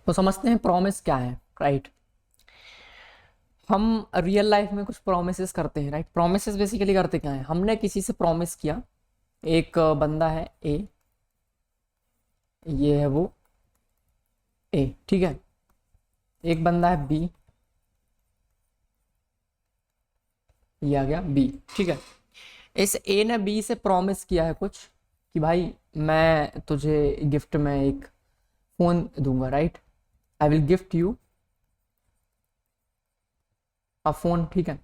तो समझते हैं प्रॉमिस क्या है, राइट। हम रियल लाइफ में कुछ प्रोमिसेस करते हैं, राइट। प्रोमिसेस बेसिकली करते क्या है, हमने किसी से प्रॉमिस किया। एक बंदा है ए, ये है वो ए, ठीक है। एक बंदा है बी, ये आ गया बी, ठीक है। इस ए ने बी से प्रॉमिस किया है कुछ, कि भाई मैं तुझे गिफ्ट में एक फोन दूंगा, right. I will gift you a phone, ठीक है।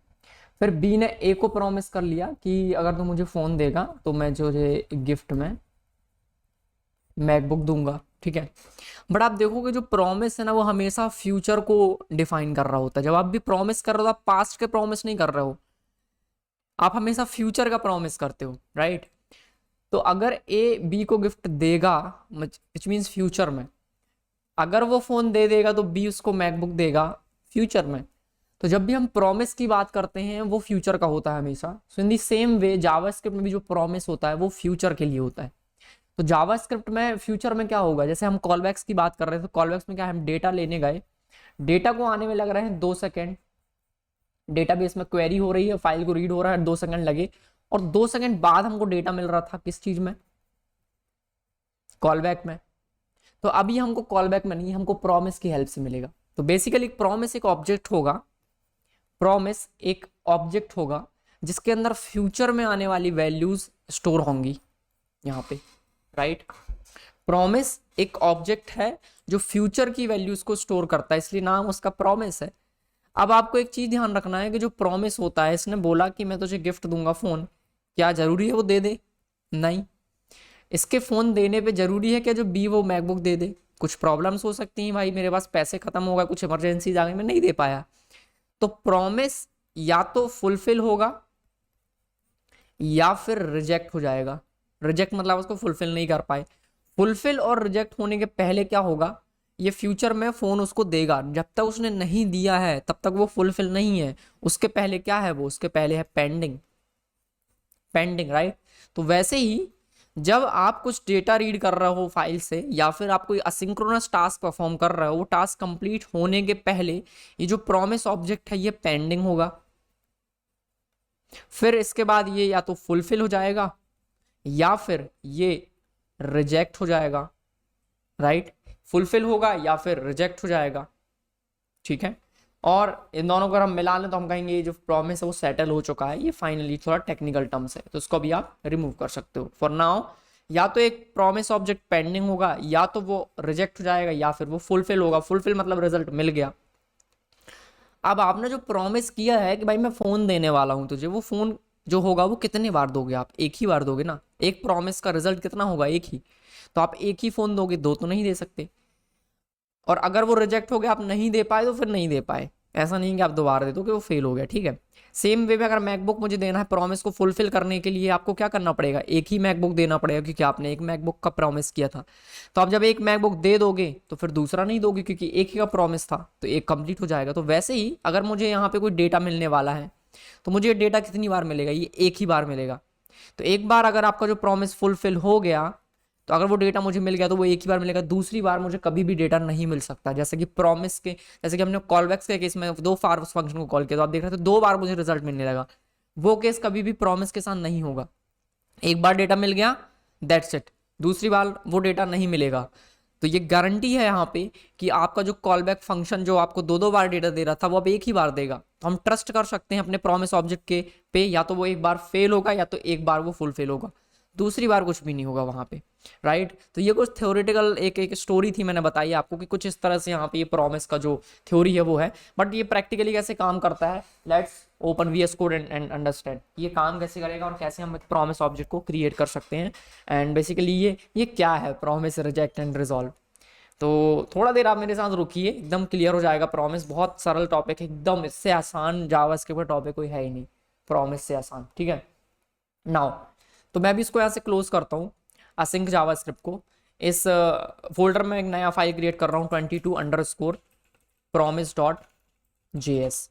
फिर बी ने ए को प्रॉमिस कर लिया कि अगर तू मुझे फोन देगा तो मैं तुझे गिफ्ट में मैकबुक दूंगा, ठीक है। बट आप देखोगे जो प्रॉमिस है ना, वो हमेशा फ्यूचर को डिफाइन कर रहा होता है। जब आप भी प्रॉमिस कर रहे हो, आप पास्ट के प्रॉमिस नहीं कर रहे हो, आप हमेशा फ्यूचर का प्रॉमिस करते हो, राइट। तो अगर ए बी को गिफ्ट देगा, विच मीन्स फ्यूचर में, अगर वो फोन दे देगा तो बी उसको मैकबुक देगा फ्यूचर में। तो जब भी हम प्रॉमिस की बात करते हैं वो फ्यूचर का होता है हमेशा। सो इन दी सेम वे जावास्क्रिप्ट में भी जो प्रॉमिस होता है वो फ्यूचर के लिए होता है। तो जावास्क्रिप्ट में फ्यूचर में क्या होगा, जैसे हम कॉलबैक्स की बात कर रहे थे, तो कॉलबैक्स में क्या, हम डेटा लेने गए, डेटा को आने में लग रहे हैं 2 सेकेंड, डेटाबेस में क्वेरी हो रही है, फाइल को रीड हो रहा है, 2 सेकेंड लगे, और 2 सेकेंड बाद हमको डेटा मिल रहा था किस चीज में, कॉलबैक में। तो अभी हमको कॉलबैक में नहीं, हमको प्रॉमिस की हेल्प से मिलेगा। तो बेसिकली प्रॉमिस एक ऑब्जेक्ट होगा, प्रॉमिस एक ऑब्जेक्ट होगा जिसके अंदर फ्यूचर में आने वाली वैल्यूज स्टोर होंगी यहाँ पे, राइट। प्रॉमिस एक ऑब्जेक्ट है जो फ्यूचर की वैल्यूज को स्टोर करता है, इसलिए नाम उसका प्रॉमिस है। अब आपको एक चीज ध्यान रखना है कि जो प्रॉमिस होता है, इसने बोला कि मैं तुझे गिफ्ट दूंगा फोन, क्या जरूरी है वो दे दे? नहीं। इसके फोन देने पे जरूरी है क्या जो बी वो मैकबुक दे दे? कुछ प्रॉब्लम्स हो सकती हैं, भाई मेरे पास पैसे खत्म हो गए, कुछ इमरजेंसी आ गई, मैं नहीं दे पाया। तो प्रॉमिस या तो फुलफिल होगा या फिर रिजेक्ट हो जाएगा। रिजेक्ट मतलब उसको फुलफिल नहीं कर पाए। फुलफिल और रिजेक्ट होने के पहले क्या होगा, ये फ्यूचर में फोन उसको देगा। जब तक उसने नहीं दिया है तब तक वो फुलफिल नहीं है। उसके पहले क्या है, वो उसके पहले है पेंडिंग, पेंडिंग, राइट। तो वैसे ही जब आप कुछ डेटा रीड कर रहे हो फाइल से, या फिर आप कोई असिंक्रोनस टास्क परफॉर्म कर रहे हो, वो टास्क कंप्लीट होने के पहले ये जो प्रॉमिस ऑब्जेक्ट है ये पेंडिंग होगा। फिर इसके बाद ये या तो फुलफिल हो जाएगा या फिर ये रिजेक्ट हो जाएगा, राइट। फुलफिल होगा या फिर रिजेक्ट हो जाएगा, ठीक है। और इन दोनों को अगर हम मिला लें तो हम कहेंगे ये जो प्रॉमिस है वो सेटल हो चुका है। ये फाइनली थोड़ा टेक्निकल टर्म्स है, तो इसको भी आप रिमूव कर सकते हो। फॉर नाउ या तो एक प्रॉमिस ऑब्जेक्ट पेंडिंग होगा, या तो वो रिजेक्ट हो जाएगा, या फिर वो फुलफिल होगा। फुलफिल मतलब रिजल्ट मिल गया। अब आपने जो प्रॉमिस किया है कि भाई मैं फोन देने वाला हूं तुझे, वो फोन जो होगा वो कितने बार दोगे आप? एक ही बार दोगे ना। एक प्रॉमिस का रिजल्ट कितना होगा, एक ही। तो आप एक ही फोन दोगे, दो तो नहीं दे सकते। और अगर वो रिजेक्ट हो गया, आप नहीं दे पाए, तो फिर नहीं दे पाए। ऐसा नहीं कि आप दोबारा दे दो कि वो फेल हो गया, ठीक है। सेम वे में अगर मैकबुक मुझे देना है, प्रॉमिस को फुलफिल करने के लिए आपको क्या करना पड़ेगा, एक ही मैकबुक देना पड़ेगा, क्योंकि आपने एक मैकबुक का प्रॉमिस किया था। तो आप जब एक मैकबुक दे दोगे तो फिर दूसरा नहीं दोगे, क्योंकि एक ही का प्रॉमिस था, तो एक कंप्लीट हो जाएगा। तो वैसे ही अगर मुझे यहाँ पे कोई डेटा मिलने वाला है, तो मुझे डेटा कितनी बार मिलेगा, ये एक ही बार मिलेगा। तो एक बार अगर आपका जो प्रॉमिस फुलफिल हो गया, तो अगर वो डेटा मुझे मिल गया तो वो एक ही बार मिलेगा। दूसरी बार मुझे कभी भी डेटा नहीं मिल सकता। जैसे कि प्रॉमिस के, जैसे कि हमने कॉलबैक्स के केस में दो बार उस फंक्शन को कॉल किया, तो आप देख रहे थे 2 बार मुझे रिजल्ट मिलने लगा। वो केस कभी भी प्रॉमिस के साथ नहीं होगा। एक बार डेटा मिल गया, दैट्स इट। दूसरी बार वो डेटा नहीं मिलेगा। तो ये गारंटी है यहाँ पे कि आपका जो कॉलबैक फंक्शन जो आपको 2 बार डेटा दे रहा था, वो अब एक ही बार देगा। तो हम ट्रस्ट कर सकते हैं अपने प्रॉमिस ऑब्जेक्ट के पे, या तो वो एक बार फेल होगा या तो एक बार वो फुलफिल होगा। दूसरी बार कुछ भी नहीं होगा वहां पे, राइट। तो ये कुछ थ्योरेटिकल एक स्टोरी थी, मैंने बताई आपको कि कुछ इस तरह से यहाँ पे ये प्रॉमिस का जो थ्योरी है वो है। बट ये प्रैक्टिकली कैसे काम करता है, let's open VS code and understand ये काम कैसे करेगा और कैसे हम एक प्रॉमिस ऑब्जेक्ट को क्रिएट कर सकते हैं। एंड बेसिकली ये क्या है प्रॉमिस, रिजेक्ट एंड रिजॉल्व। तो थोड़ा देर आप मेरे साथ रुकिए, एकदम क्लियर हो जाएगा। प्रॉमिस बहुत सरल टॉपिक है एकदम, इससे आसान जावास्क्रिप्ट टॉपिक कोई है ही नहीं, प्रॉमिस से आसान, ठीक है। नाउ तो मैं भी इसको यहाँ से क्लोज करता हूँ, असिंक जावास्क्रिप्ट को। इस फोल्डर में एक नया फाइल क्रिएट कर रहा हूँ 22_promise.js।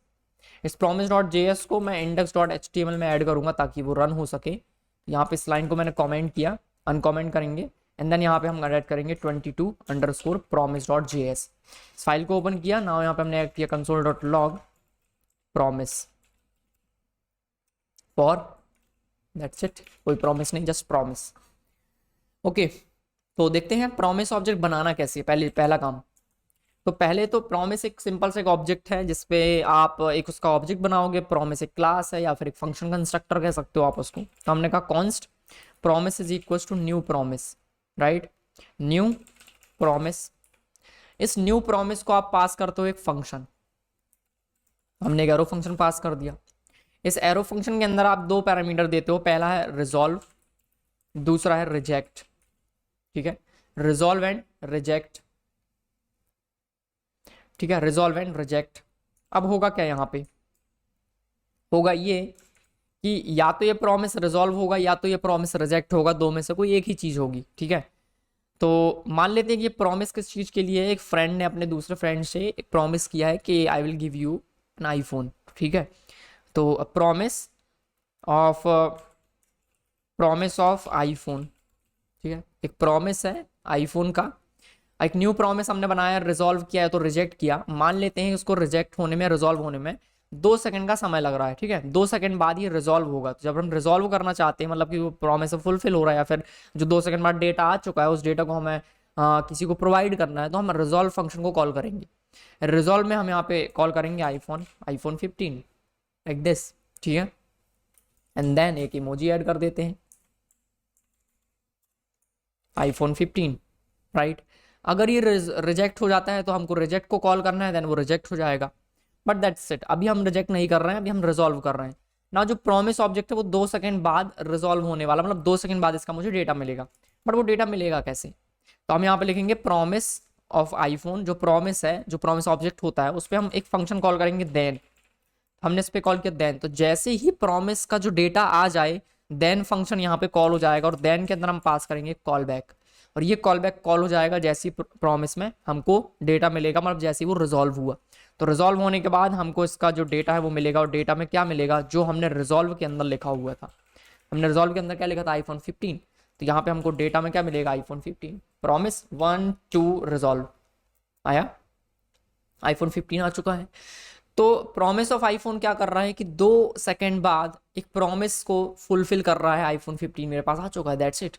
इस promise.js को मैं index.html में ऐड करूंगा ताकि वो रन हो सके। यहाँ पे इस लाइन को मैंने कमेंट किया, अनकमेंट करेंगे एंड देन यहाँ पे हम ऐड करेंगे 22_promise.js। इस फाइल को ओपन किया, नाउ यहाँ पे हमने ऐड किया console.log promise for, that's it, कोई प्रॉमिस नहीं, जस्ट प्रॉमिस। ओके, तो देखते हैं प्रॉमिस ऑब्जेक्ट बनाना कैसे। पहला काम, तो पहले तो प्रॉमिस एक सिंपल सा एक ऑब्जेक्ट है जिसपे आप एक उसका ऑब्जेक्ट बनाओगे। प्रॉमिस एक क्लास है या फिर एक फंक्शन कंस्ट्रक्टर कह सकते हो आप उसको। तो हमने कहा const promise is equal to new promise, right, new promise. इस न्यू प्रॉमिस को आप पास करते हो एक फंक्शन, हमने एक एरो फंक्शन पास कर दिया। इस एरो फंक्शन के अंदर आप दो पैरामीटर देते हो, पहला है रिजॉल्व, दूसरा है रिजेक्ट, ठीक है, रिजॉल्व एंड रिजेक्ट, ठीक है, रिजॉल्व एंड रिजेक्ट। अब होगा क्या यहाँ पे, होगा ये कि या तो ये प्रॉमिस रिजॉल्व होगा या तो ये प्रॉमिस रिजेक्ट होगा, दो में से कोई एक ही चीज होगी, ठीक है। तो मान लेते हैं कि ये प्रॉमिस किस चीज के लिए है, एक फ्रेंड ने अपने दूसरे फ्रेंड से एक प्रॉमिस किया है कि I will give you an iPhone, ठीक है। तो प्रॉमिस ऑफ आईफोन, ठीक है, एक प्रॉमिस है आईफोन का, एक न्यू प्रॉमिस हमने बनाया, रिजॉल्व किया है तो रिजेक्ट किया। मान लेते हैं उसको रिजेक्ट होने में, रिजॉल्व होने में 2 सेकंड का समय लग रहा है, ठीक है, 2 सेकंड बाद ये रिजॉल्व होगा। तो जब हम रिजॉल्व करना चाहते हैं, मतलब कि वो प्रॉमिस फुलफिल हो रहा है या फिर जो 2 सेकंड बाद डेटा आ चुका है उस डेटा को हमें किसी को प्रोवाइड करना है, तो हम रिजॉल्व फंक्शन को कॉल करेंगे। रिजॉल्व में हम यहाँ पे कॉल करेंगे आईफोन 15 लाइक दिस, ठीक है, एंड देन एक इमोजी ऐड कर देते हैं iPhone 15, राइट। अगर ये रिजेक्ट हो जाता है तो हमको रिजेक्ट को कॉल करना है, देन वो रिजेक्ट हो जाएगा, बट दैट्स इट। अभी हम रिजेक्ट नहीं कर रहे हैं, अभी हम रिजॉल्व कर रहे हैं ना। जो प्रॉमिस ऑब्जेक्ट है वो 2 सेकंड बाद रिजॉल्व होने वाला, मतलब 2 सेकंड बाद इसका मुझे डेटा मिलेगा। बट वो डेटा मिलेगा कैसे, तो हम यहाँ पे लिखेंगे प्रॉमिस ऑफ आईफोन। जो प्रॉमिस है, जो प्रॉमिस ऑब्जेक्ट होता है, उस पर हम एक फंक्शन कॉल करेंगे देन। हमने इस पे कॉल किया देन, तो जैसे ही प्रॉमिस का जो डेटा आ जाए देन फंक्शन यहाँ पे कॉल हो जाएगा, और देन के अंदर हम पास करेंगे कॉल बैक, और ये कॉल बैक कॉल हो जाएगा जैसे ही प्रॉमिस में हमको डेटा मिलेगा, मतलब जैसे ही वो रिजॉल्व हुआ। तो रिजॉल्व होने के बाद हमको इसका जो डेटा है वो मिलेगा, और डेटा में क्या मिलेगा, जो हमने रिजॉल्व के अंदर लिखा हुआ था। हमने रिजॉल्व के अंदर क्या लिखा था, iPhone 15, तो यहाँ पे हमको डेटा में क्या मिलेगा, iPhone 15, प्रॉमिस 1 2 रिजॉल्व आया, iPhone 15 आ चुका है। तो प्रॉमिस ऑफ आईफोन क्या कर रहा है कि 2 सेकंड बाद एक प्रॉमिस को फुलफिल कर रहा है। iPhone 15 मेरे पास आ चुका है, दैट्स इट।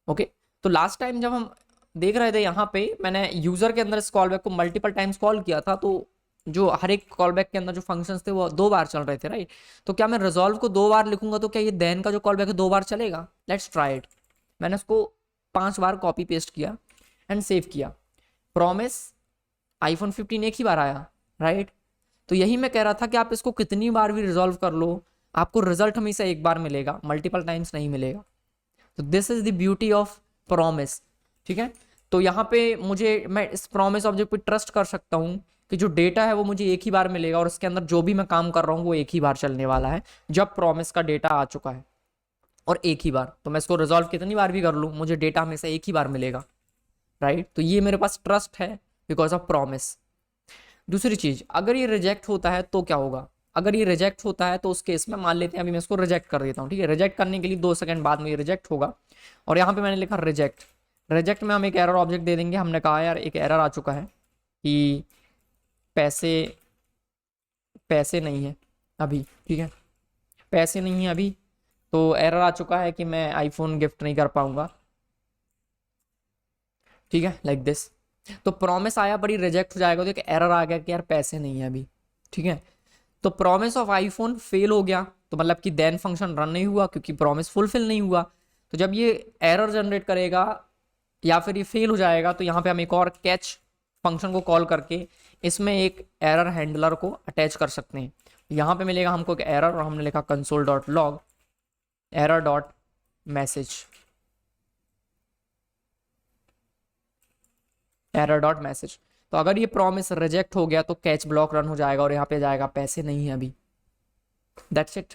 ओके, तो लास्ट टाइम जब हम देख रहे थे यहाँ पे, मैंने यूजर के अंदर इस कॉल बैक को मल्टीपल टाइम्स कॉल किया था, तो जो हर एक कॉल बैक के अंदर जो फंक्शंस थे वो 2 बार चल रहे थे, राइट। तो क्या मैं रिजॉल्व को 2 बार लिखूंगा तो क्या ये देन का जो कॉल बैक है 2 बार चलेगा? Let's try it. मैंने उसको 5 बार कॉपी पेस्ट किया एंड सेव किया। प्रॉमिस iPhone 15 एक ही बार आया, राइट। तो यही मैं कह रहा था कि आप इसको कितनी बार भी रिजॉल्व कर लो, आपको रिजल्ट हमेशा एक बार मिलेगा, मल्टीपल टाइम्स नहीं मिलेगा। तो this is the beauty of promise, ठीक है। तो यहाँ पे मैं इस प्रॉमिस ऑब्जेक्ट पे ट्रस्ट कर सकता हूँ कि जो डेटा है वो मुझे एक ही बार मिलेगा, और इसके अंदर जो भी मैं काम कर रहा हूँ वो एक ही बार चलने वाला है जब प्रॉमिस का डेटा आ चुका है, और एक ही बार। तो मैं इसको रिजॉल्व कितनी बार भी कर लूँ, मुझे डेटा हमेशा एक ही बार मिलेगा, राइट। तो ये मेरे पास ट्रस्ट है बिकॉज ऑफ प्रॉमिस। दूसरी चीज, अगर ये रिजेक्ट होता है तो क्या होगा? अगर ये रिजेक्ट होता है तो उस केस में मान लेते हैं अभी मैं इसको रिजेक्ट कर देता हूँ, ठीक है। रिजेक्ट करने के लिए 2 सेकंड बाद में ये रिजेक्ट होगा, और यहाँ पे मैंने लिखा रिजेक्ट। रिजेक्ट में हम एक एरर ऑब्जेक्ट दे देंगे। हमने कहा यार एक एरर आ चुका है कि पैसे नहीं है अभी, ठीक है, पैसे नहीं है अभी, तो एरर आ चुका है कि मैं आईफोन गिफ्ट नहीं कर पाऊंगा, ठीक है, लाइक दिस। तो प्रॉमिस आया बड़ी रिजेक्ट हो जाएगा, तो एक एरर आ गया कि यार पैसे नहीं है अभी, ठीक है। तो प्रॉमिस ऑफ आईफोन फेल हो गया, तो मतलब कि देन फंक्शन रन नहीं हुआ क्योंकि प्रॉमिस फुलफिल नहीं हुआ। तो जब ये एरर जनरेट करेगा या फिर ये फेल हो जाएगा, तो यहाँ पे हम एक और कैच फंक्शन को कॉल करके इसमें एक एरर हैंडलर को अटैच कर सकते हैं। यहाँ पे मिलेगा हमको एक एरर, और हमने लिखा console.log error.message, error.message। तो अगर ये प्रॉमिस रिजेक्ट हो गया तो कैच ब्लॉक रन हो जाएगा, और यहाँ पे जाएगा पैसे नहीं है अभी, दैट्स इट।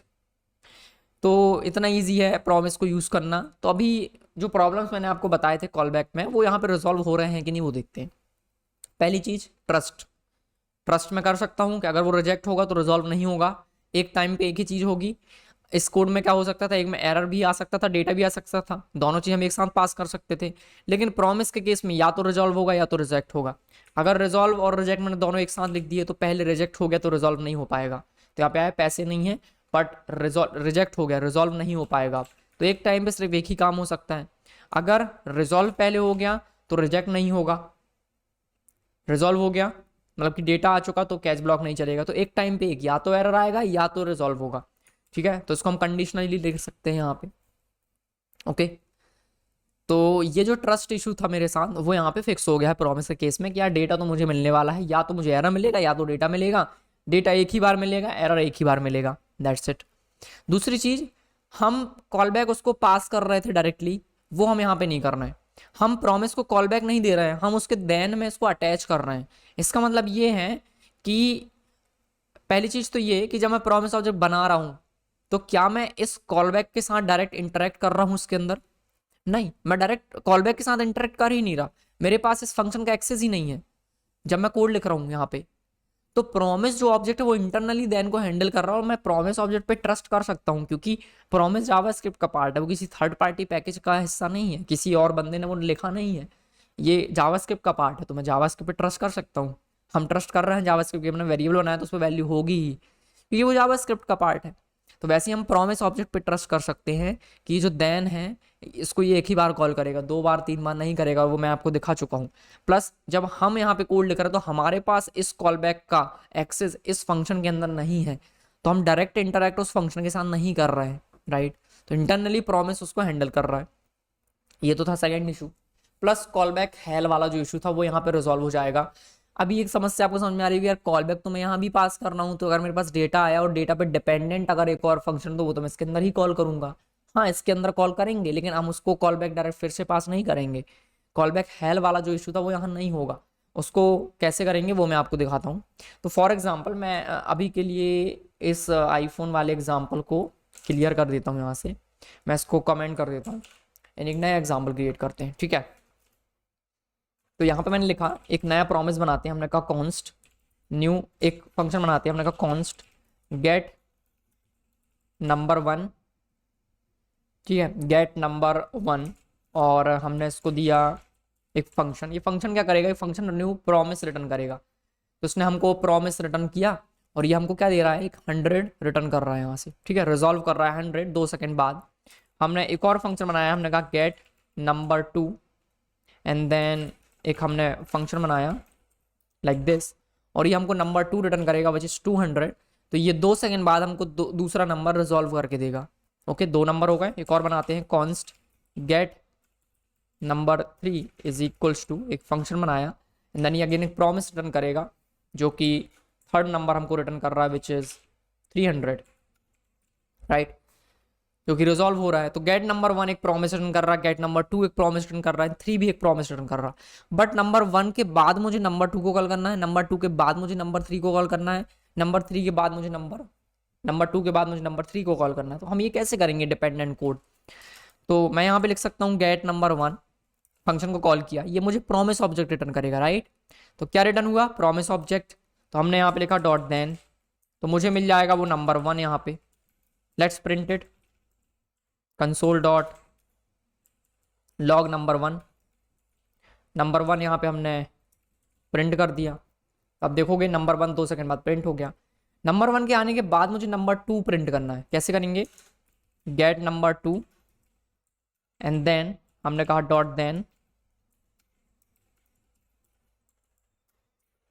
तो इतना इजी है प्रॉमिस को यूज करना। तो अभी जो प्रॉब्लम्स मैंने आपको बताए थे कॉल बैक में, वो यहाँ पे रिजॉल्व हो रहे हैं कि नहीं वो देखते हैं। पहली चीज ट्रस्ट में कर सकता हूँ कि अगर वो रिजेक्ट होगा तो रिजॉल्व नहीं होगा, एक टाइम पे एक ही चीज होगी। इस कोड में क्या हो सकता था, एक में एरर भी आ सकता था, डेटा भी आ सकता था, दोनों चीज हम एक साथ पास कर सकते थे। लेकिन प्रॉमिस के केस में या तो रिजॉल्व होगा या तो रिजेक्ट होगा। अगर रिजॉल्व और रिजेक्ट मैंने दोनों एक साथ लिख दिए तो पहले रिजेक्ट हो गया तो रिजॉल्व नहीं हो पाएगा। तो यहाँ पे आया पैसे नहीं है बट रिजेक्ट हो गया, रिजॉल्व नहीं हो पाएगा। तो एक टाइम पे सिर्फ एक ही काम हो सकता है। अगर रिजॉल्व पहले हो गया तो रिजेक्ट नहीं होगा, रिजॉल्व हो गया मतलब कि डेटा आ चुका तो कैच ब्लॉक नहीं चलेगा। तो एक टाइम पे एक या तो एरर आएगा या तो रिजॉल्व होगा। ठीक है, तो इसको हम कंडीशनली लिख सकते हैं यहाँ पे। ओके, तो ये जो ट्रस्ट इशू था मेरे साथ वो यहाँ पे फिक्स हो गया है प्रॉमिस के केस में कि यार डेटा तो मुझे मिलने वाला है, या तो मुझे एरर मिलेगा या तो डेटा मिलेगा। डेटा एक ही बार मिलेगा, एरर एक ही बार मिलेगा, दैट्स इट। दूसरी चीज, हम कॉल बैक उसको पास कर रहे थे डायरेक्टली, वो हम यहाँ पे नहीं कर रहे हैं। हम प्रॉमिस को कॉल बैक नहीं दे रहे हैं, हम उसके देन में इसको अटैच कर रहे हैं। इसका मतलब ये है कि पहली चीज तो ये कि जब मैं प्रॉमिस ऑब्जेक्ट बना रहा हूं तो क्या मैं इस कॉल बैक के साथ डायरेक्ट इंटरेक्ट कर रहा हूं उसके अंदर? नहीं, मैं डायरेक्ट कॉल बैक के साथ इंटरेक्ट कर ही नहीं रहा। मेरे पास इस फंक्शन का एक्सेस ही नहीं है जब मैं कोड लिख रहा हूं यहाँ पे। तो प्रॉमिस जो ऑब्जेक्ट है वो इंटरनली देन को हैंडल कर रहा है और मैं प्रॉमिस ऑब्जेक्ट पे ट्रस्ट कर सकता हूँ, क्योंकि प्रॉमिस जावास्क्रिप्ट का पार्ट है, वो किसी थर्ड पार्टी पैकेज का हिस्सा नहीं है, किसी और बंदे ने वो लिखा नहीं है। ये जावास्क्रिप्ट का पार्ट है, तो मैं जावास्क्रिप्ट पे ट्रस्ट कर सकता हूँ। हम ट्रस्ट कर रहे हैं जावास्क्रिप्ट की, हमने वेरिएबल बनाया तो उस पर वैल्यू होगी ही, क्योंकि वो जावास्क्रिप्ट का पार्ट है। तो वैसे ही हम प्रॉमिस ऑब्जेक्ट पे ट्रस्ट कर सकते हैं कि जो देन है इसको ये एक ही बार कॉल करेगा, 2 बार 3 बार नहीं करेगा, वो मैं आपको दिखा चुका हूँ। प्लस जब हम यहाँ पे कोड लिख रहे हैं तो हमारे पास इस कॉल बैक का एक्सेस इस फंक्शन के अंदर नहीं है, तो हम डायरेक्ट इंटरैक्ट उस फंक्शन के साथ नहीं कर रहे हैं, राइट। तो इंटरनली प्रॉमिस उसको हैंडल कर रहा है। ये तो था second issue. Plus call back hello वाला जो इशू था वो यहाँ पे रिजॉल्व हो जाएगा। अभी एक समस्या आपको समझ में आ रही है यार, कॉल बैक तो मैं यहाँ भी पास कर रहा हूँ, तो अगर मेरे पास डेटा आया और डेटा पे डिपेंडेंट अगर एक और फंक्शन तो वो तो मैं इसके अंदर ही कॉल करूंगा। हाँ, इसके अंदर कॉल करेंगे लेकिन हम उसको कॉल बैक डायरेक्ट फिर से पास नहीं करेंगे। कॉल बैक हेल वाला जो इशू था वो यहाँ नहीं होगा। उसको कैसे करेंगे वो मैं आपको दिखाता हूँ। तो फॉर एग्जाम्पल मैं अभी के लिए इस आईफोन वाले एग्जाम्पल को क्लियर कर देता हूँ यहाँ से, मैं इसको कमेंट कर देता हूँ, एक नया एग्जाम्पल क्रिएट करते हैं। ठीक है, तो यहाँ पे मैंने लिखा एक नया प्रॉमिस बनाते हैं, हमने कहा कॉन्स्ट न्यू एक फंक्शन बनाते हैं, हमने कहा कॉन्स्ट गेट नंबर 1। ठीक है, गेट नंबर 1 और हमने इसको दिया एक फंक्शन। ये फंक्शन क्या करेगा, ये फंक्शन न्यू प्रॉमिस रिटर्न करेगा। तो इसने हमको प्रॉमिस रिटर्न किया और ये हमको क्या दे रहा है, एक 100 रिटर्न कर रहा है यहाँ से। ठीक है, रिजॉल्व कर रहा है 100 2 सेकेंड बाद। हमने एक और फंक्शन बनाया, हमने कहा गेट नंबर 2 एंड देन एक हमने फंक्शन बनाया लाइक दिस और ये हमको नंबर 2 रिटर्न करेगा विच इज 200। तो ये 2 सेकेंड बाद हमको दूसरा नंबर रिजॉल्व करके देगा। ओके, 2 नंबर हो गए। एक और बनाते हैं const get number 3 is equals to एक फंक्शन बनाया एंड देन ये अगेन एक प्रॉमिस रिटर्न करेगा जो कि थर्ड नंबर हमको रिटर्न कर रहा है विच इज 300, राइट, क्योंकि रिजॉल्व हो रहा है। तो गेट नंबर 1 एक प्रॉमिस रिटर्न कर रहा है, गेट नंबर 2 एक प्रॉमिस रिटर्न कर रहा है, 3 भी एक प्रॉमिस रिटर्न कर रहा है। बट नंबर 1 के बाद मुझे नंबर 2 को कॉल करना है, नंबर 2 के बाद मुझे नंबर 3 को कॉल करना है, नंबर 3 के बाद मुझे नंबर 2 के बाद मुझे नंबर 3 को कॉल करना है। तो हम ये कैसे करेंगे डिपेंडेंट कोड? तो मैं यहाँ पे लिख सकता हूँ गेट नंबर 1 फंक्शन को कॉल किया, ये मुझे प्रॉमिस ऑब्जेक्ट रिटर्न करेगा, राइट। तो क्या रिटर्न हुआ, प्रॉमिस ऑब्जेक्ट। तो हमने यहाँ पे लिखा डॉट देन, तो मुझे मिल जाएगा वो नंबर 1 यहाँ पे। Let's print it console dot log number 1। Number 1 यहाँ पे हमने प्रिंट कर दिया। अब देखोगे नंबर 1 2 सेकंड बाद प्रिंट हो गया। नंबर 1 के आने के बाद मुझे नंबर 2 प्रिंट करना है, कैसे करेंगे, गेट नंबर 2 एंड देन हमने कहा डॉट देन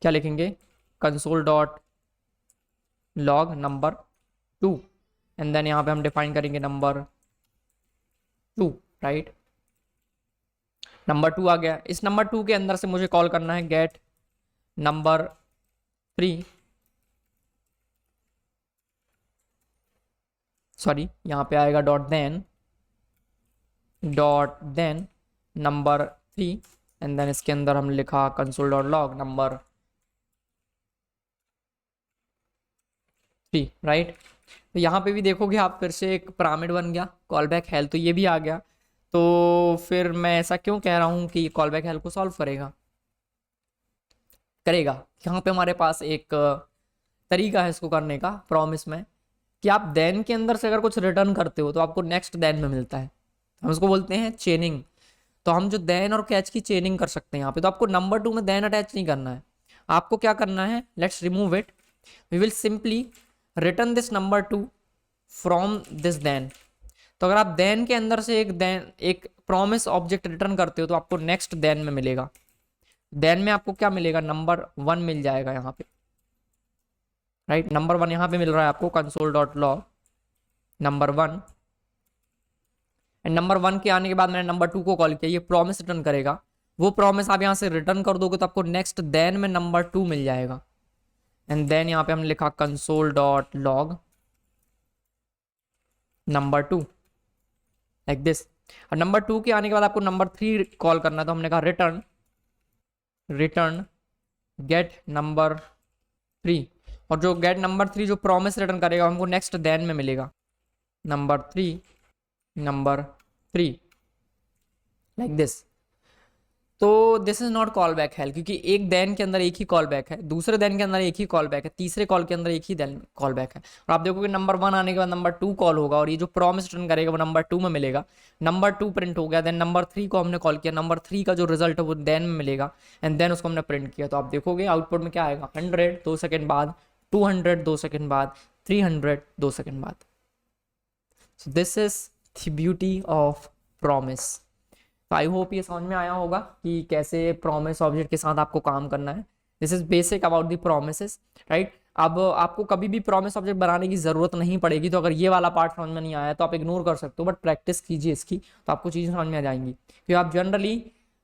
क्या लिखेंगे, console dot log number 2 and then यहाँ पे हम डिफाइन करेंगे नंबर 2, राइट। नंबर 2 आ गया। इस नंबर 2 के अंदर से मुझे कॉल करना है गेट नंबर 3, सॉरी यहाँ पे आएगा dot then number 3 and then इसके अंदर हम लिखा console dot log number 3, right. तो यहाँ पे भी देखोगे आप फिर से एक पिरामिड बन गया, कॉल बैक हेल्थ तो ये भी आ गया। तो फिर मैं ऐसा क्यों कह रहा हूँ कि कॉल बैक हेल्थ को सॉल्व करेगा। यहाँ पे हमारे पास एक तरीका है इसको करने का प्रॉमिस में, कि आप देन के अंदर से अगर कुछ रिटर्न करते हो तो आपको नेक्स्ट देन में मिलता है, हम उसको बोलते हैं चेनिंग। तो हम जो देन और कैच की चेनिंग कर सकते हैं यहाँ पे। तो आपको नंबर 2 में देन अटैच नहीं करना है, आपको क्या करना है, let's remove it, we will simply return this number 2 from this then. तो अगर आप देन के अंदर से एक प्रॉमिस ऑब्जेक्ट रिटर्न करते हो तो आपको नेक्स्ट देन में मिलेगा। देन में आपको क्या मिलेगा, नंबर 1 मिल जाएगा यहाँ पे, राइट। नंबर 1 यहाँ पे मिल रहा है आपको, console dot log number 1। And number 1 के आने के बाद मैंने नंबर 2 को कॉल किया, ये प्रॉमिस रिटर्न करेगा। वो प्रॉमिस आप यहाँ से रिटर्न कर दोगे तो आपको नेक्स्ट देन में नंबर 2 मिल जाएगा। एंड देन यहाँ पे हमने लिखा console dot log number 2 like this. और नंबर 2 के आने के बाद आपको नंबर 3 कॉल करना है, तो हमने कहा रिटर्न गेट नंबर 3। और जो गेट नंबर 3 जो प्रॉमिस रिटर्न करेगा हमको नेक्स्ट देन में मिलेगा, नंबर 3 लाइक दिस। तो this is not call back hello, क्योंकि एक देन के अंदर एक ही कॉल बैक है, दूसरे देन के अंदर एक ही कॉल बैक है, तीसरे कॉल के अंदर एक ही देन कॉल बैक है। और आप देखोगे नंबर 1 आने के बाद नंबर 2 कॉल होगा और ये जो प्रॉमिस रिटर्न करेगा वो नंबर 2 में मिलेगा। नंबर 2 प्रिंट हो गया, देन नंबर 3 को हमने कॉल किया, नंबर 3 का जो रिजल्ट है वो देन में मिलेगा एंड देन उसको हमने प्रिंट किया। तो आप देखोगे आउटपुट में क्या आएगा, 100 2 सेकेंड बाद, 200 2 सेकेंड बाद, 300 2 सेकेंड बाद। So this is the beauty of promise. तो आई होप ये समझ में आया होगा कि कैसे प्रॉमिस ऑब्जेक्ट के साथ आपको काम करना है। This is basic about the promises, right. अब आपको कभी भी प्रॉमिस ऑब्जेक्ट बनाने की जरूरत नहीं पड़ेगी, तो अगर ये वाला पार्ट समझ में नहीं आया तो आप इग्नोर कर सकते हो, बट प्रैक्टिस कीजिए इसकी तो आपको चीज़ें समझ में आ जाएंगी। फिर आप जनरली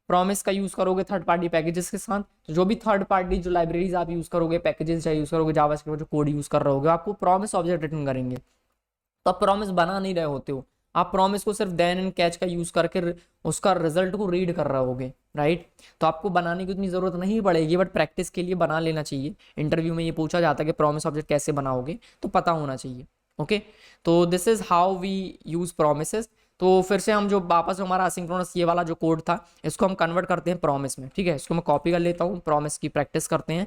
प्रॉमिस का यूज़ करोगे थर्ड पार्टी पैकेजेस के साथ, तो जो भी थर्ड पार्टी जो लाइब्रेरीज आप यूज़ करोगे, पैकेजेस यूज़ करोगे, जावास्क्रिप्ट जो कोड यूज़ कर रहे होगे, आपको प्रॉमिस ऑब्जेक्ट रिटर्न करेंगे। तो आप प्रॉमिस बना नहीं रहे होते हो, आप प्रॉमिस को सिर्फ देन एंड कैच का यूज करके उसका रिजल्ट को रीड कर रहे होगे, राइट। तो आपको बनाने की उतनी जरूरत नहीं पड़ेगी, बट प्रैक्टिस के लिए बना लेना चाहिए। इंटरव्यू में ये पूछा जाता है कि प्रॉमिस ऑब्जेक्ट कैसे बनाओगे, तो पता होना चाहिए। ओके, तो this is how we use promises. तो फिर से हम जो वापस हमारा असिंक्रोनस ये वाला जो कोड था, इसको हम कन्वर्ट करते हैं प्रॉमिस में, ठीक है। इसको मैं कॉपी कर लेता हूँ, प्रॉमिस की प्रैक्टिस करते हैं।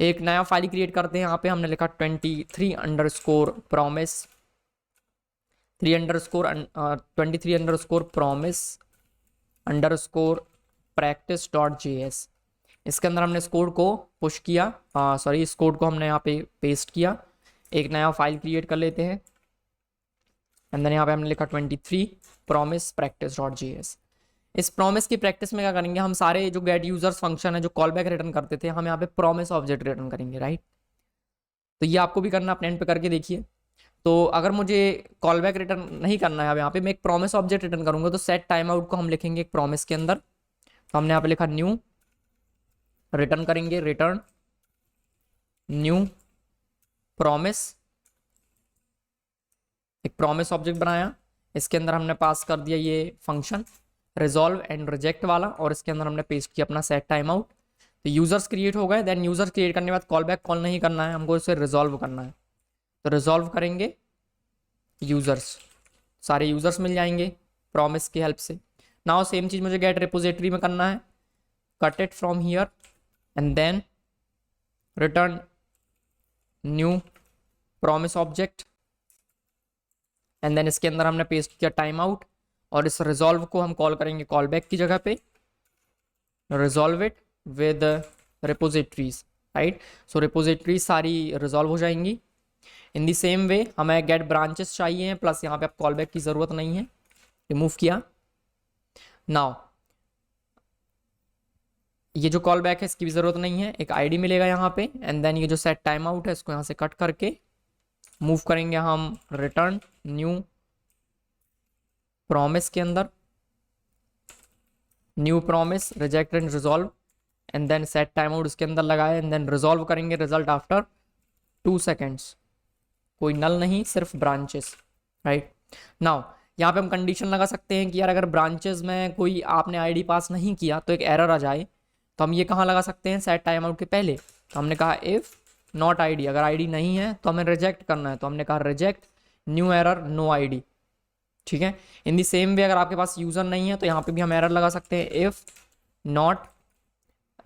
एक नया फाइल क्रिएट करते हैं, यहाँ पे हमने लिखा 23_promise 23_promise_practice.js। इसके अंदर हमने इस कोड को पुश किया, सॉरी इस कोड को हमने यहाँ पे पेस्ट किया। एक नया फाइल क्रिएट कर लेते हैं, अंदर यहाँ पे हमने लिखा 23_promise_practice.js। इस प्रॉमिस की प्रैक्टिस में क्या करेंगे, हम सारे जो गेट यूजर्स फंक्शन है जो कॉल बैक रिटर्न करते थे, हम यहाँ पे प्रॉमिस ऑब्जेक्ट रिटर्न करेंगे, राइट। तो ये आपको भी करना, अपने एंड पे करके देखिए। तो अगर मुझे कॉल बैक रिटर्न नहीं करना है, अब यहाँ पे मैं एक प्रॉमिस ऑब्जेक्ट रिटर्न करूंगा, तो सेट टाइम आउट को हम लिखेंगे एक प्रॉमिस के अंदर। तो हमने यहाँ पे लिखा न्यू, रिटर्न करेंगे रिटर्न न्यू प्रॉमिस, एक प्रॉमिस ऑब्जेक्ट बनाया। इसके अंदर हमने पास कर दिया ये फंक्शन रिजॉल्व एंड रिजेक्ट वाला, और इसके अंदर हमने पेस्ट किया अपना सेट टाइम आउट। तो यूजर्स क्रिएट हो गए। देन यूजर्स क्रिएट करने के बाद कॉल बैक कॉल नहीं करना है, हमको इसे रिजॉल्व करना है। तो रिजॉल्व करेंगे यूजर्स, सारे यूजर्स मिल जाएंगे प्रॉमिस की हेल्प से। नाउ सेम चीज मुझे गेट रिपोजिटरी में करना है, cut it from here and then return new promise object, and then इसके अंदर हमने पेस्ट किया टाइम आउट, और इस रिजॉल्व को हम कॉल करेंगे कॉल बैक की जगह पे, resolve it with repositories, right. So repositories सारी रिजॉल्व हो जाएंगी। इन दी सेम वे हमें गेट ब्रांचेस चाहिए, प्लस यहाँ पे अब कॉल बैक की जरूरत नहीं है, रिमूव किया। नाउ ये जो कॉल बैक है इसकी भी जरूरत नहीं है, एक आईडी मिलेगा यहाँ पे, एंड देन ये जो सेट टाइम आउट है इसको यहाँ से कट करके मूव करेंगे हम रिटर्न न्यू प्रॉमिस के अंदर, new promise reject and resolve, and then set time out इसके अंदर लगाए, एंड देन रिजॉल्व करेंगे रिजल्ट आफ्टर 2 सेकेंड्स। कोई नल नहीं, सिर्फ ब्रांचेस, राइट। नाउ यहाँ पे हम कंडीशन लगा सकते हैं कि यार अगर ब्रांचेस में कोई आपने आईडी पास नहीं किया तो एक एरर आ जाए, तो हम ये कहाँ लगा सकते हैं, सेट टाइम आउट के पहले। तो हमने कहा इफ नॉट आईडी, अगर आईडी नहीं है तो हमें रिजेक्ट करना है, तो हमने कहा reject new error no ID, ठीक है। इन दी सेम वे अगर आपके पास यूजर नहीं है तो यहाँ पे भी हम एरर लगा सकते हैं, इफ नॉट,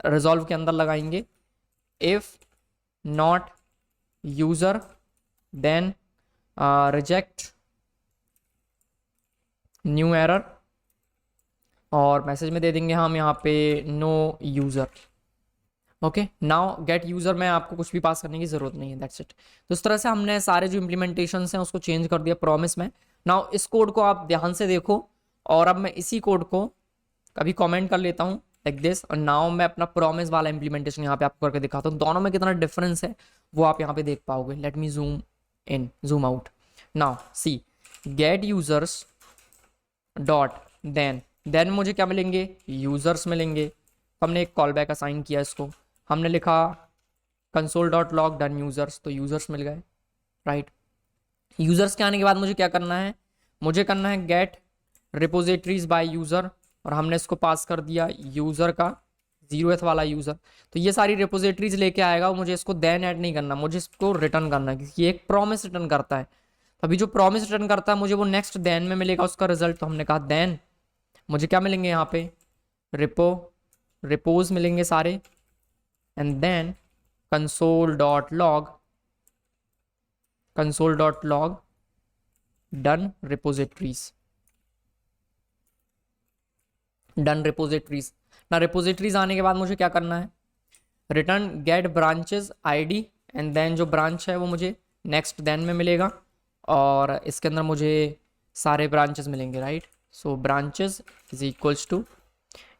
रिजॉल्व के अंदर लगाएंगे if not user then reject new error, और मैसेज में दे देंगे हम यहाँ पे no user. Okay, now get user में आपको कुछ भी पास करने की ज़रूरत नहीं है, दैट्स इट। तो इस तरह से हमने सारे जो इम्प्लीमेंटेशन हैं उसको चेंज कर दिया प्रॉमिस में। नाउ इस कोड को आप ध्यान से देखो, और अब मैं इसी कोड को कभी कमेंट कर लेता हूँ लाइक दिस, और नाउ मैं अपना प्रॉमिस वाला इम्प्लीमेंटेशन यहाँ पे आपको करके दिखाता हूँ। दोनों में कितना डिफरेंस है वो आप यहाँ पे देख पाओगे। Let me zoom in, zoom out. Now see, get users dot then मुझे क्या मिलेंगे, यूजर्स मिलेंगे। हमने एक कॉल बैक असाइन किया इसको, हमने लिखा console dot log done users, तो यूजर्स मिल गए, राइट। यूजर्स के आने के बाद मुझे क्या करना है, मुझे करना है गेट रिपोजिटरीज बाय यूजर, और हमने इसको पास कर दिया यूजर का 0th वाला यूजर। तो ये सारी रिपोजिटरीज लेके आएगा, मुझे इसको देन ऐड नहीं करना, मुझे इसको रिटर्न करना है, क्योंकि ये एक प्रॉमिस रिटर्न करता है। अभी जो प्रॉमिस रिटर्न करता है मुझे वो नेक्स्ट देन में मिलेगा उसका रिजल्ट। तो हमने कहा देन मुझे क्या मिलेंगे यहाँ पे, रिपोज मिलेंगे सारे, and then console dot log done repositories ना। रिपोजिटरीज आने के बाद मुझे क्या करना है, return get branches ID, and then जो ब्रांच है वो मुझे नेक्स्ट देन में मिलेगा, और इसके अंदर मुझे सारे ब्रांचेस मिलेंगे, right. So branches is equals to,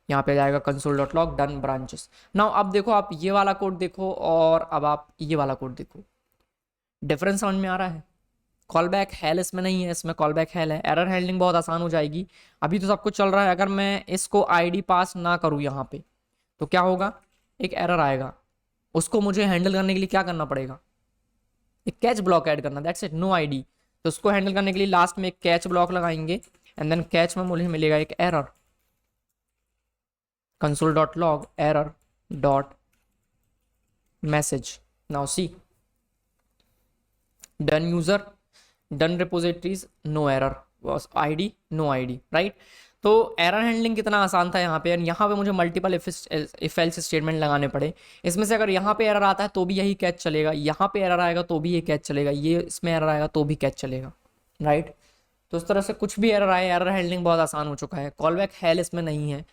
यहाँ पे जाएगा console dot log done branches. Now अब देखो, आप ये वाला कोड देखो और अब आप ये वाला कोड देखो, डिफरेंस समझ में आ रहा है। कॉल बैक हेल इसमें नहीं है, इसमें कॉल बैक हेल है। एरर हैंडलिंग बहुत आसान हो जाएगी। अभी तो सब कुछ चल रहा है, अगर मैं इसको आईडी पास ना करूँ यहाँ पे तो क्या होगा, एक एरर आएगा। उसको मुझे हैंडल करने के लिए क्या करना पड़ेगा, एक कैच ब्लॉक ऐड करना, दैट्स इट, नो आईडी। तो उसको हैंडल करने के लिए लास्ट में एक कैच ब्लॉक लगाएंगे, एंड देन कैच में मुझे मिलेगा एक error, console dot log error dot message. Now see, done user, done repositories, no error, ID no ID, right. तो एरर हैंडलिंग कितना आसान था यहाँ पे, और यहाँ पे मुझे मल्टीपल इफ एल्स स्टेटमेंट लगाने पड़े। इसमें से अगर यहाँ पे एरर आता है तो भी यही कैच चलेगा, यहाँ पे एरर आएगा तो भी ये कैच चलेगा, ये इसमें एरर आएगा तो भी कैच चलेगा, राइट। तो इस तरह से कुछ भी एरर आए, एरर हैंडलिंग बहुत आसान हो चुका है। कॉल बैक हेल इसमें नहीं है,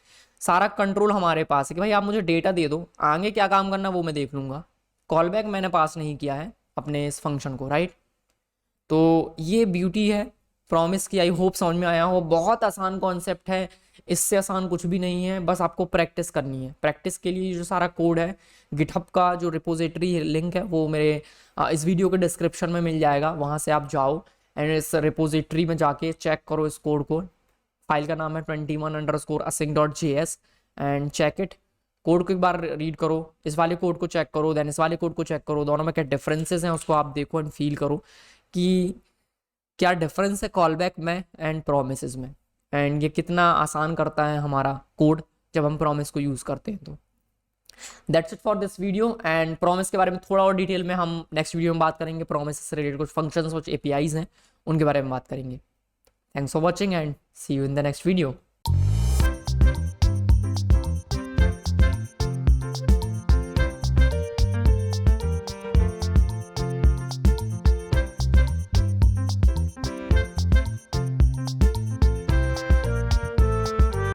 सारा कंट्रोल हमारे पास है कि भाई आप मुझे डेटा दे दो, आगे क्या काम करना वो मैं देख लूँगा। कॉल बैक मैंने पास नहीं किया है अपने इस फंक्शन को, राइट। तो ये ब्यूटी है प्रॉमिस की। आई होप समझ में आया हो। बहुत आसान कॉन्सेप्ट है, इससे आसान कुछ भी नहीं है, बस आपको प्रैक्टिस करनी है। प्रैक्टिस के लिए जो सारा कोड है, गिटहब का जो रिपोजिटरी लिंक है वो मेरे इस वीडियो के डिस्क्रिप्शन में मिल जाएगा, वहाँ से आप जाओ एंड इस रिपोजिटरी में जाके चेक करो इस कोड को। फाइल का नाम है 21_async.js and check it. Code को एक बार रीड करो, इस वाले कोड को चेक करो, देन इस वाले कोड को चेक करो, दोनों में क्या डिफरेंसेस हैं उसको आप देखो एंड फील करो कि क्या डिफरेंस है कॉल बैक में एंड प्रोमिसेस में, एंड ये कितना आसान करता है हमारा कोड जब हम प्रॉमिस को यूज़ करते हैं। तो that's it for this video. And promise के बारे में थोड़ा और डिटेल में हम नेक्स्ट वीडियो में बात करेंगे। प्रॉमिस से रिलेटेड कुछ फंक्शंस, कुछ एपीआईज हैं, उनके बारे में बात करेंगे। Thanks for watching and see you in the next video.